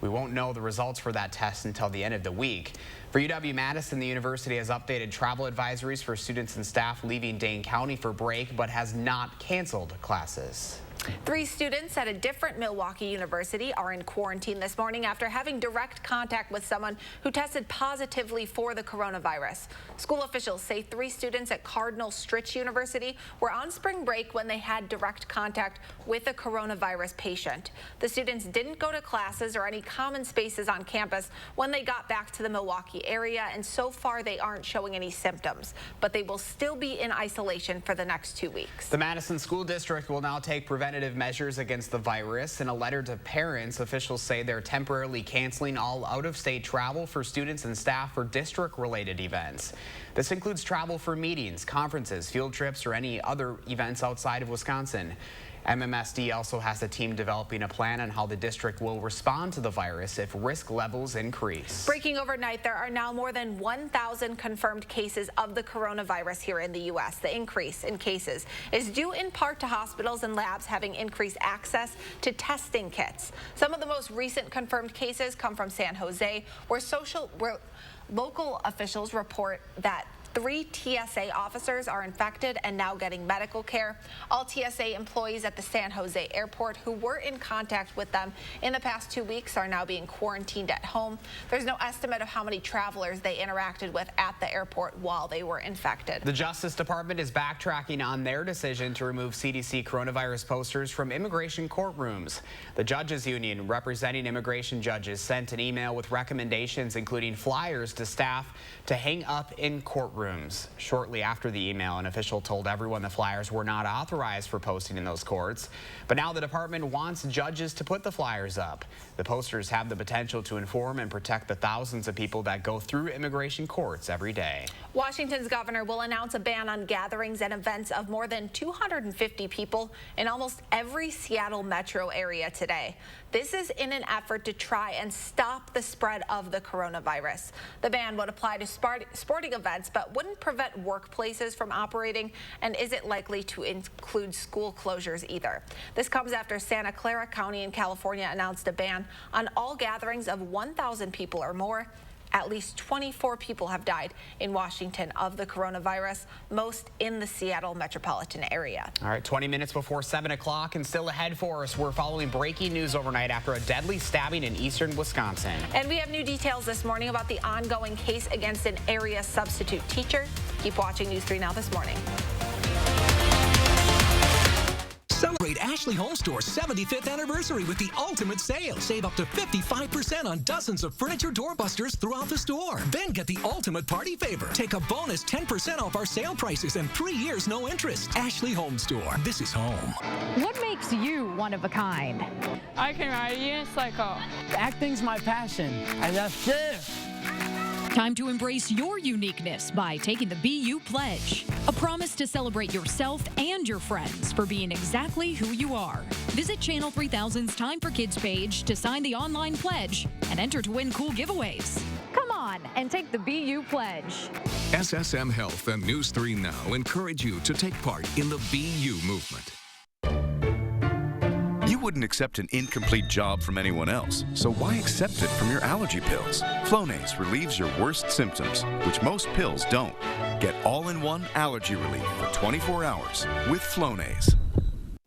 We won't know the results for that test until the end of the week. For UW-Madison, the university has updated travel advisories for students and staff leaving Dane County for break, but has not canceled classes. 3 students at a different Milwaukee university are in quarantine this morning after having direct contact with someone who tested positively for the coronavirus. School officials say 3 students at Cardinal Stritch University were on spring break when they had direct contact with a coronavirus patient. The students didn't go to classes or any common spaces on campus when they got back to the Milwaukee area, and so far they aren't showing any symptoms, but they will still be in isolation for the next 2 weeks. The Madison School District will now take preventive preventative measures against the virus. In a letter to parents, officials say they're temporarily canceling all out-of-state travel for students and staff for district-related events. This includes travel for meetings, conferences, field trips, or any other events outside of Wisconsin. MMSD also has a team developing a plan on how the district will respond to the virus if risk levels increase. Breaking overnight, there are now more than 1,000 confirmed cases of the coronavirus here in the U.S. The increase in cases is due in part to hospitals and labs having increased access to testing kits. Some of the most recent confirmed cases come from San Jose, where local officials report that 3 TSA officers are infected and now getting medical care. All TSA employees at the San Jose airport who were in contact with them in the past 2 weeks are now being quarantined at home. There's no estimate of how many travelers they interacted with at the airport while they were infected. The Justice Department is backtracking on their decision to remove CDC coronavirus posters from immigration courtrooms. The judges union representing immigration judges sent an email with recommendations including flyers to staff to hang up in courtrooms. Shortly after the email, an official told everyone the flyers were not authorized for posting in those courts. But now the department wants judges to put the flyers up. The posters have the potential to inform and protect the thousands of people that go through immigration courts every day. Washington's governor will announce a ban on gatherings and events of more than 250 people in almost every Seattle metro area today. This is in an effort to try and stop the spread of the coronavirus. The ban would apply to sporting events, but wouldn't prevent workplaces from operating and isn't likely to include school closures either. This comes after Santa Clara County in California announced a ban on all gatherings of 1,000 people or more. At least 24 people have died in Washington of the coronavirus, most in the Seattle metropolitan area. All right, 20 minutes before 7 o'clock and still ahead for us. We're following breaking news overnight after a deadly stabbing in eastern Wisconsin. And we have new details this morning about the ongoing case against an area substitute teacher. Keep watching News 3 Now this morning. Celebrate Ashley Home Store's 75th anniversary with the ultimate sale. Save up to 55% on dozens of furniture doorbusters throughout the store. Then get the ultimate party favor. Take a bonus 10% off our sale prices and 3 years no interest. Ashley Home Store. This is home. What makes you one of a kind? I can ride a unicycle. Acting's my passion. I love this. Time to embrace your uniqueness by taking the BU Pledge, a promise to celebrate yourself and your friends for being exactly who you are. Visit Channel 3000's Time for Kids page to sign the online pledge and enter to win cool giveaways. Come on and take the BU Pledge. SSM Health and News 3 Now encourage you to take part in the BU movement. You wouldn't accept an incomplete job from anyone else, so why accept it from your allergy pills? Flonase relieves your worst symptoms, which most pills don't. Get all-in-one allergy relief for 24 hours with Flonase.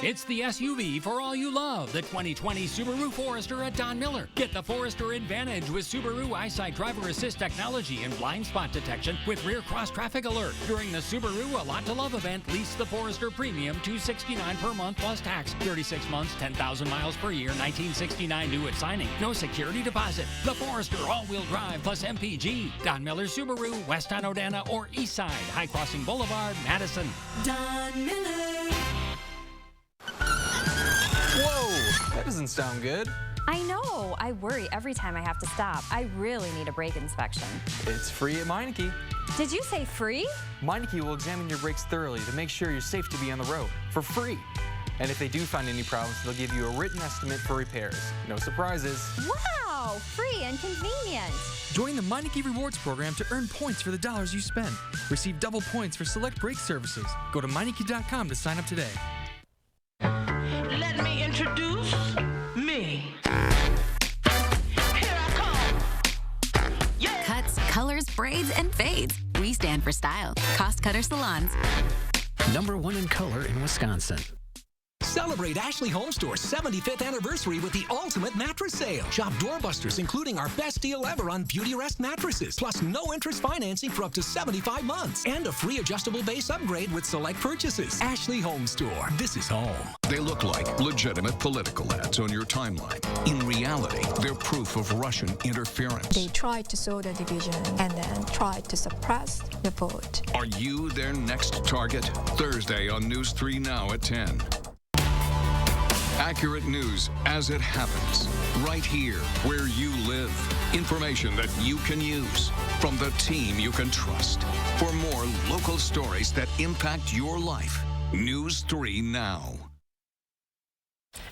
It's the SUV for all you love, the 2020 Subaru Forester at Don Miller. Get the Forester Advantage with Subaru EyeSight Driver Assist technology and blind spot detection with rear cross traffic alert. During the Subaru A Lot to Love event, lease the Forester Premium $269 per month plus tax. 36 months, 10,000 miles per year, $1969 due at signing. No security deposit. The Forester all-wheel drive plus MPG. Don Miller Subaru, West on Odana or East Side, High Crossing Boulevard, Madison. Don Miller. Whoa, that doesn't sound good. I know. I worry every time I have to stop. I really need a brake inspection. It's free at Meineke. Did you say free? Meineke will examine your brakes thoroughly to make sure you're safe to be on the road for free. And if they do find any problems, they'll give you a written estimate for repairs. No surprises. Wow, free and convenient. Join the Meineke Rewards program to earn points for the dollars you spend. Receive double points for select brake services. Go to Meineke.com to sign up today. Let me introduce me. Cuts, colors, braids, and fades. We stand for style. Cost Cutter Salons. #1 in color in Wisconsin. Celebrate Ashley Home Store's 75th anniversary with the ultimate mattress sale. Shop doorbusters, including our best deal ever on Beautyrest mattresses, plus no interest financing for up to 75 months, and a free adjustable base upgrade with select purchases. Ashley Home Store. This is home. They look like legitimate political ads on your timeline. In reality, they're proof of Russian interference. They tried to sow the division and then tried to suppress the vote. Are you their next target? Thursday on News 3 Now at 10. Accurate news as it happens, right here where you live. Information that you can use from the team you can trust. For more local stories that impact your life, News 3 Now.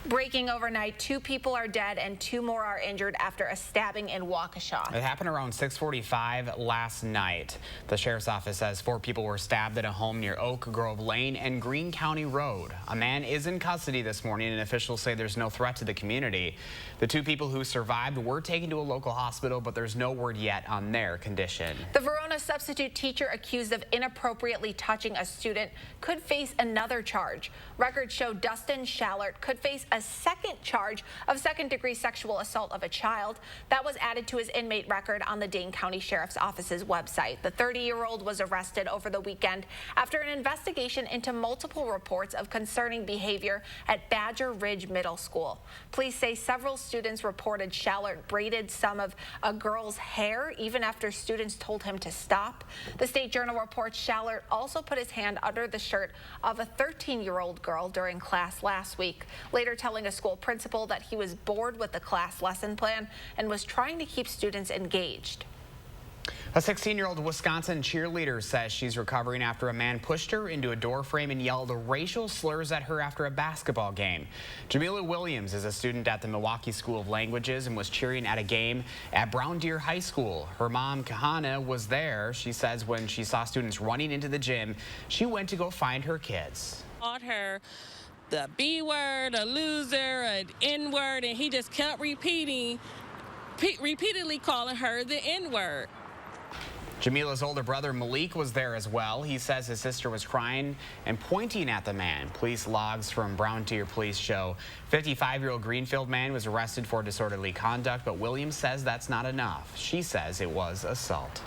Breaking overnight, 2 people are dead and 2 more are injured after a stabbing in Waukesha. It happened around 6:45 last night. The sheriff's office says 4 people were stabbed at a home near Oak Grove Lane and Greene County Road. A man is in custody this morning, and officials say there's no threat to the community. The 2 people who survived were taken to a local hospital, but there's no word yet on their condition. The Verona substitute teacher accused of inappropriately touching a student could face another charge. Records show Dustin Schallert could face a second charge of second-degree sexual assault of a child. That was added to his inmate record on the Dane County Sheriff's Office's website. The 30-year-old was arrested over the weekend after an investigation into multiple reports of concerning behavior at Badger Ridge Middle School. Police say several students reported Schallert braided some of a girl's hair even after students told him to stop. The State Journal reports Schallert also put his hand under the shirt of a 13-year-old girl during class last week, later telling a school principal that he was bored with the class lesson plan and was trying to keep students engaged. A 16-year-old Wisconsin cheerleader says she's recovering after a man pushed her into a door frame and yelled racial slurs at her after a basketball game. Jamila Williams is a student at the Milwaukee School of Languages and was cheering at a game at Brown Deer High School. Her mom, Kahana, was there. She says when she saw students running into the gym, she went to go find her kids. Called her the B word, a loser, an N word, and he just kept repeatedly calling her the N word. Jamila's older brother Malik was there as well. He says his sister was crying and pointing at the man. Police logs from Brown Deer Police show 55-year-old Greenfield man was arrested for disorderly conduct, but Williams says that's not enough. She says it was assault.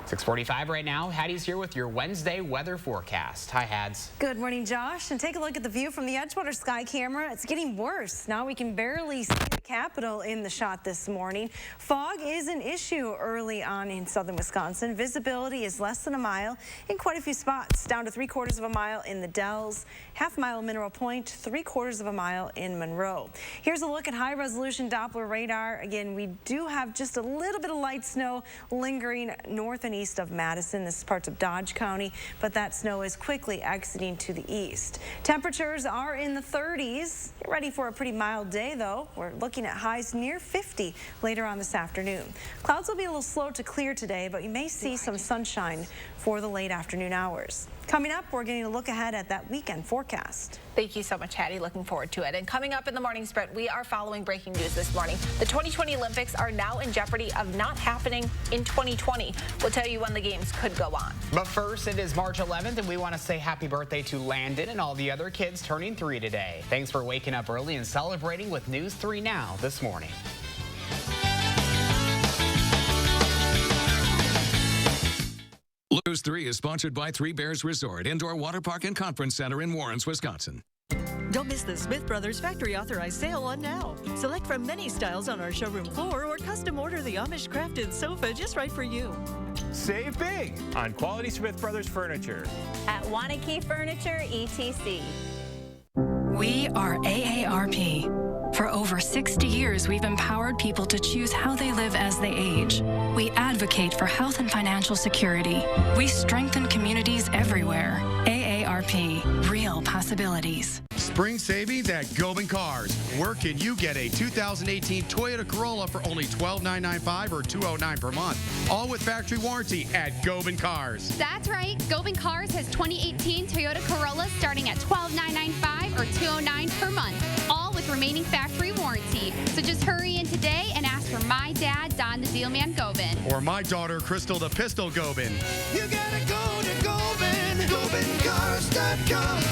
6:45 right now. Hattie's here with your Wednesday weather forecast. Hi, Hads. Good morning, Josh. And take a look at the view from the Edgewater sky camera. It's getting worse. Now we can barely see the Capitol in the shot this morning. Fog is an issue early on in southern Wisconsin. Visibility is less than a mile in quite a few spots, down to 3/4 of a mile in the Dells, half-mile Mineral Point, 3/4 of a mile in Monroe. Here's a look at high-resolution Doppler radar. Again, we do have just a little bit of light snow lingering north and east of Madison. This is parts of Dodge County, but that snow is quickly exiting to the east. Temperatures are in the 30s. Get ready for a pretty mild day, though. We're looking at highs near 50 later on this afternoon. Clouds will be a little slow to clear today, but you may see some sunshine for the late afternoon hours. Coming up, we're getting a look ahead at that weekend forecast. Thank you so much, Hattie. Looking forward to it. And coming up in the morning sprint, we are following breaking news this morning. The 2020 Olympics are now in jeopardy of not happening in 2020. We'll tell you when the games could go on. But first, it is March 11th, and we want to say happy birthday to Landon and all the other kids turning 3 today. Thanks for waking up early and celebrating with News 3 Now this morning. News 3 is sponsored by Three Bears Resort, Indoor Water Park and Conference Center in Warrens, Wisconsin. Don't miss the Smith Brothers Factory Authorized Sale on now. Select from many styles on our showroom floor or custom order the Amish crafted sofa just right for you. Save big on quality Smith Brothers furniture. At Wanakee Furniture, ETC. We are AARP. For over 60 years, we've empowered people to choose how they live as they age. We advocate for health and financial security. We strengthen communities everywhere. AARP, real possibilities. Spring savings at Gobin Cars. Where can you get a 2018 Toyota Corolla for only $12,995 or $209 per month? All with factory warranty at Gobin Cars. That's right. Gobin Cars has 2018 Toyota Corolla starting at $12,995 or $209 per month. All with remaining factory warranty. So just hurry in today and ask for my dad, Don the Dealman Gobin. Or my daughter, Crystal the Pistol Gobin. You gotta go to Gobin, GobinCars.com.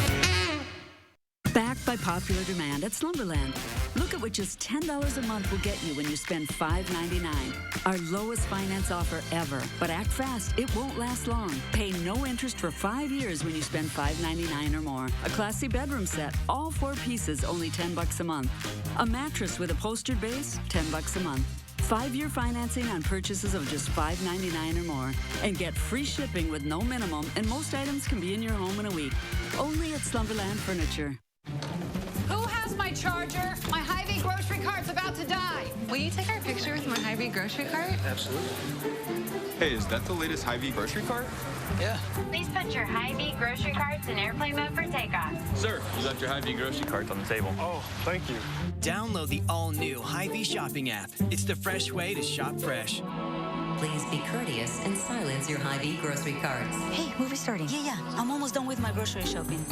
Backed by popular demand at Slumberland. Look at what just $10 a month will get you when you spend $5.99. Our lowest finance offer ever. But act fast, it won't last long. Pay no interest for 5 years when you spend $5.99 or more. A classy bedroom set, all 4 pieces, only $10 a month. A mattress with a upholstered base, $10 a month. 5-year financing on purchases of just $5.99 or more. And get free shipping with no minimum, and most items can be in your home in a week. Only at Slumberland Furniture. Who has my charger. My HyVee grocery cart's about to die. Will you take our picture with my HyVee grocery cart? Absolutely. Hey, is that the latest HyVee grocery cart? Yeah. Please put your HyVee grocery carts in airplane mode for takeoff. Sir, you left your HyVee grocery carts on the table. Oh, thank you. Download the all-new HyVee shopping app. It's the fresh way to shop fresh. Please be courteous and silence your HyVee grocery carts. Hey, movie starting. Yeah. I'm almost done with my grocery shopping.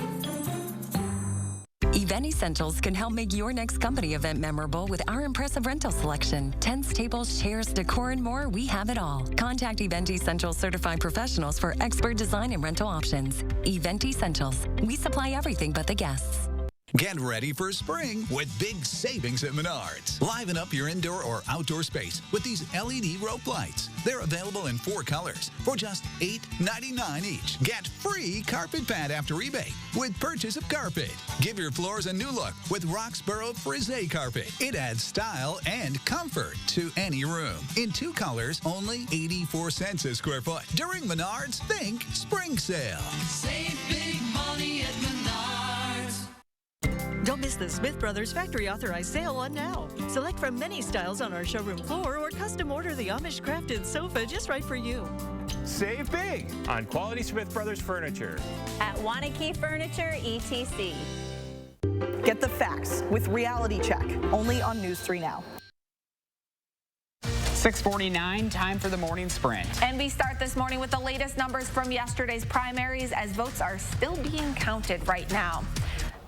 Event Essentials can help make your next company event memorable with our impressive rental selection. Tents, tables, chairs, decor, and more, we have it all. Contact Event Essentials certified professionals for expert design and rental options. Event Essentials. We supply everything but the guests. Get ready for spring with big savings at Menards. Liven up your indoor or outdoor space with these LED rope lights. They're available in 4 colors for just $8.99 each. Get free carpet pad after rebate with purchase of carpet. Give your floors a new look with Roxborough Frisé carpet. It adds style and comfort to any room. In 2 colors, only 84 cents a square foot. During Menards, think spring sale. Save big money at Menards. Don't miss the Smith Brothers Factory Authorized Sale on now. Select from many styles on our showroom floor or custom order the Amish crafted sofa just right for you. Save big on quality Smith Brothers furniture. At Wanakee Furniture, ETC. Get the facts with Reality Check, only on News 3 Now. 6:49, time for the morning sprint. And we start this morning with the latest numbers from yesterday's primaries as votes are still being counted right now.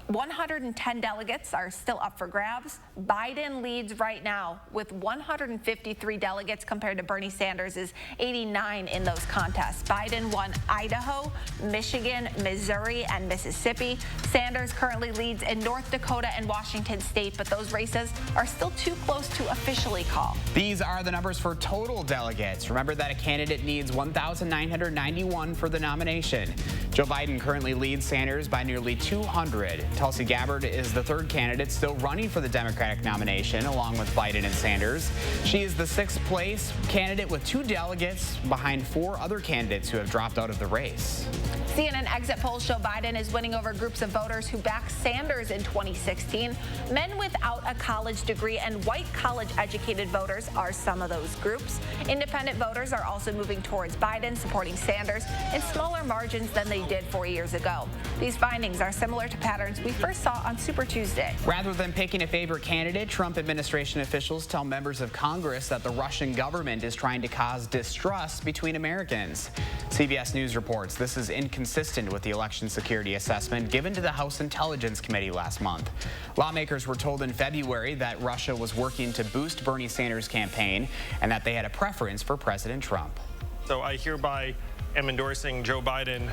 110 delegates are still up for grabs. Biden leads right now with 153 delegates compared to Bernie Sanders' 89 in those contests. Biden won Idaho, Michigan, Missouri, and Mississippi. Sanders currently leads in North Dakota and Washington State, but those races are still too close to officially call. These are the numbers for total delegates. Remember that a candidate needs 1,991 for the nomination. Joe Biden currently leads Sanders by nearly 200. Tulsi Gabbard is the 3rd candidate still running for the Democratic nomination, along with Biden and Sanders. She is the 6th place candidate with 2 delegates behind 4 other candidates who have dropped out of the race. CNN exit polls show Biden is winning over groups of voters who backed Sanders in 2016. Men without a college degree and white college-educated voters are some of those groups. Independent voters are also moving towards Biden, supporting Sanders in smaller margins than they did 4 years ago. These findings are similar to patterns we first saw on Super Tuesday. Rather than picking a favorite candidate, Trump administration officials tell members of Congress that the Russian government is trying to cause distrust between Americans. CBS News reports this is inconsistent with the election security assessment given to the House Intelligence Committee last month. Lawmakers were told in February that Russia was working to boost Bernie Sanders' campaign and that they had a preference for President Trump. So I hereby am endorsing Joe Biden.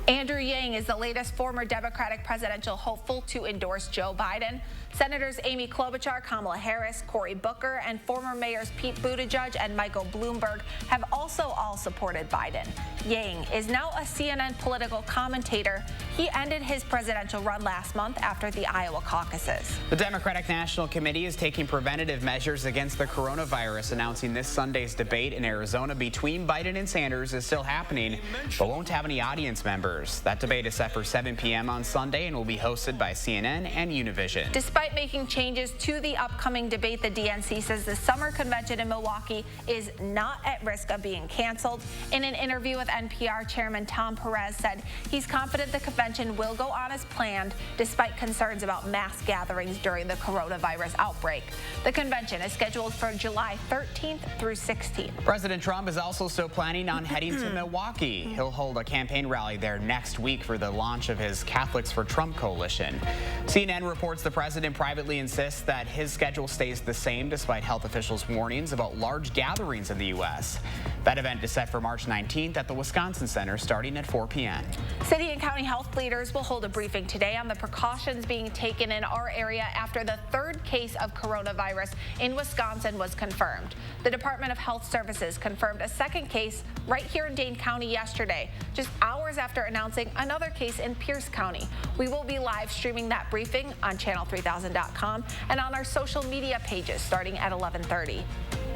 Andrew Yang is the latest former Democratic presidential hopeful to endorse Joe Biden. Senators Amy Klobuchar, Kamala Harris, Cory Booker, and former mayors Pete Buttigieg and Michael Bloomberg have also all supported Biden. Yang is now a CNN political commentator. He ended his presidential run last month after the Iowa caucuses. The Democratic National Committee is taking preventative measures against the coronavirus, announcing this Sunday's debate in Arizona between Biden and Sanders is still happening, but won't have any audience members. That debate is set for 7 p.m. on Sunday and will be hosted by CNN and Univision. Despite making changes to the upcoming debate, the DNC says the summer convention in Milwaukee is not at risk of being canceled. In an interview with NPR, Chairman Tom Perez said he's confident the convention will go on as planned despite concerns about mass gatherings during the coronavirus outbreak. The convention is scheduled for July 13th through 16th. President Trump is also still planning on heading to Milwaukee. He'll hold a campaign rally there next week for the launch of his Catholics for Trump coalition. CNN reports the president privately insists that his schedule stays the same despite health officials' warnings about large gatherings in the U.S. That event is set for March 19th at the Wisconsin Center starting at 4 p.m. City and county health leaders will hold a briefing today on the precautions being taken in our area after the 3rd case of coronavirus in Wisconsin was confirmed. The Department of Health Services confirmed a 2nd case right here in Dane County yesterday, just hours after announcing another case in Pierce County. We will be live streaming that briefing on channel3000.com and on our social media pages starting at 11:30.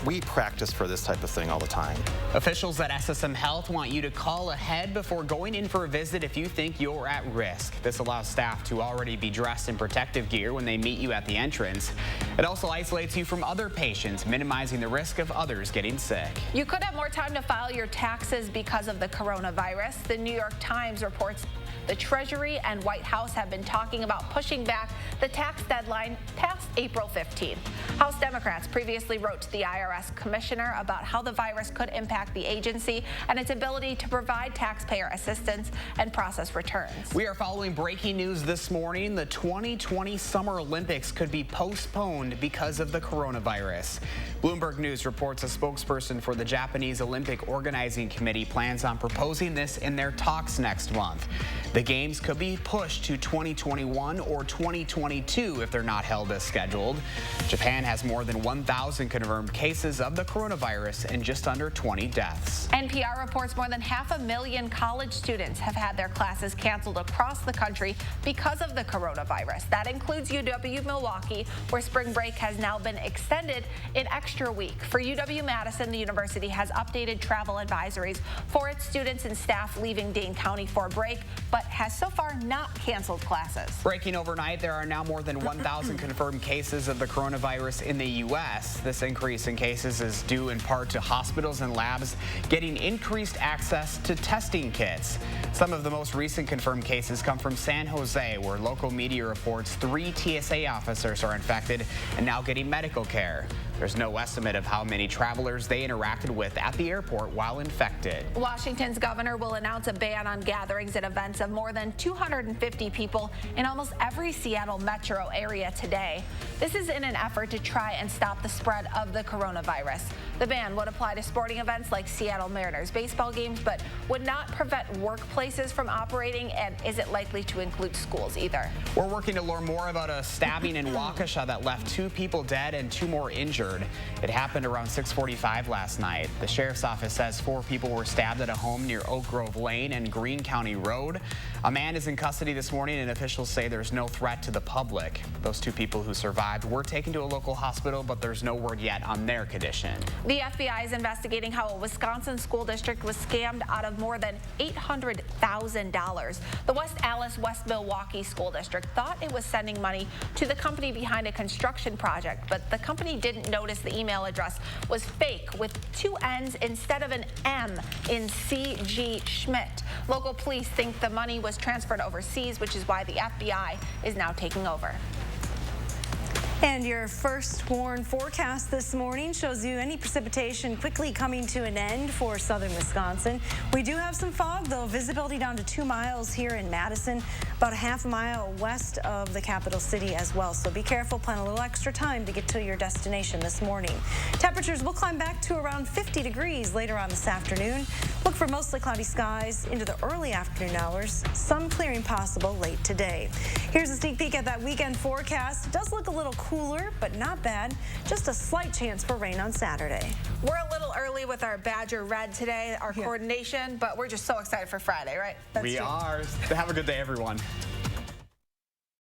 we practice for this type of thing all the time. Officials at SSM Health want you to call ahead before going in for a visit if you think you're at risk. This allows staff to already be dressed in protective gear when they meet you at the entrance. It also isolates you from other patients, minimizing the risk of others getting sick. You could have more time to file your taxes because of the coronavirus. The New York Times reports the Treasury and White House have been talking about pushing back the tax deadline past April 15th. House Democrats previously wrote to the IRS commissioner about how the virus could impact the agency and its ability to provide taxpayer assistance and process returns. We are following breaking news this morning. The 2020 Summer Olympics could be postponed because of the coronavirus. Bloomberg News reports a spokesperson for the Japanese Olympic Organizing Committee plans on proposing this in their talks next month. The games could be pushed to 2021 or 2022 if they're not held as scheduled. Japan has more than 1,000 confirmed cases of the coronavirus and just under 20 deaths. NPR reports more than 500,000 college students have had their classes canceled across the country because of the coronavirus. That includes UW-Milwaukee, where spring break has now been extended an extra week. For UW-Madison, the university has updated travel advisories for its students and staff leaving Dane County for a break, but has so far not canceled classes. Breaking overnight, there are now more than 1,000 confirmed cases of the coronavirus in the U.S. This increase in cases is due in part to hospitals and labs getting increased access to testing kits. Some of the most recent confirmed cases come from San Jose, where local media reports 3 TSA officers are infected and now getting medical care. There's no estimate of how many travelers they interacted with at the airport while infected. Washington's governor will announce a ban on gatherings at events of more than 250 people in almost every Seattle metro area today. This is in an effort to try and stop the spread of the coronavirus. The ban would apply to sporting events like Seattle Mariners baseball games, but would not prevent workplaces from operating and isn't likely to include schools either. We're working to learn more about a stabbing in Waukesha that left 2 people dead and 2 more injured. It happened around 6:45 last night. The sheriff's office says 4 people were stabbed at a home near Oak Grove Lane and Greene County Road. A man is in custody this morning, and officials say there's no threat to the public. Those 2 people who survived were taken to a local hospital, but there's no word yet on their condition. The FBI is investigating how a Wisconsin school district was scammed out of more than $800,000. The West Allis West Milwaukee School District thought it was sending money to the company behind a construction project, but the company didn't notice the email address was fake with 2 N's instead of an M in C.G. Schmidt. Local police think the money was transferred overseas, which is why the FBI is now taking over. And your first WARN forecast this morning shows you any precipitation quickly coming to an end for southern Wisconsin. We do have some fog, though. Visibility down to 2 miles here in Madison, about a half mile west of the capital city as well. So be careful, plan a little extra time to get to your destination this morning. Temperatures will climb back to around 50 degrees later on this afternoon. Look for mostly cloudy skies into the early afternoon hours. Some clearing possible late today. Here's a sneak peek at that weekend forecast. It does look a little cooler, but not bad. Just a slight chance for rain on Saturday. We're a little early with our Badger Red today, our coordination, but we're just so excited for Friday, right? We are. Have a good day, everyone.